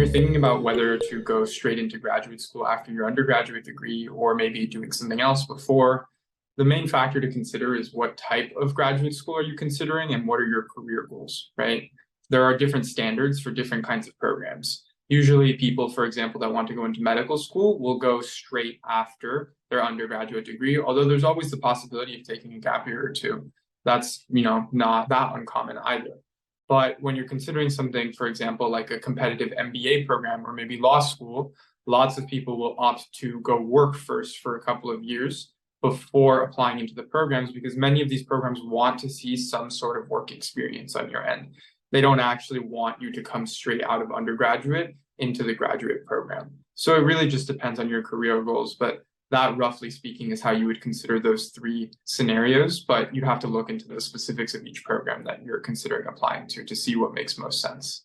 thinking about whether to go straight into graduate school after your undergraduate degree or maybe doing something else before, the main factor to consider is what type of graduate school are you considering and what are your career goals, right? There are different standards for different kinds of programs. Usually people, for example, that want to go into medical school will go straight after their undergraduate degree, although there's always the possibility of taking a gap year or two. That's, not that uncommon either. But when you're considering something, for example, like a competitive MBA program or maybe law school, lots of people will opt to go work first for a couple of years before applying into the programs because many of these programs want to see some sort of work experience on your end. They don't actually want you to come straight out of undergraduate into the graduate program. So it really just depends on your career goals, but that, roughly speaking, is how you would consider those three scenarios, but you'd have to look into the specifics of each program that you're considering applying to see what makes most sense.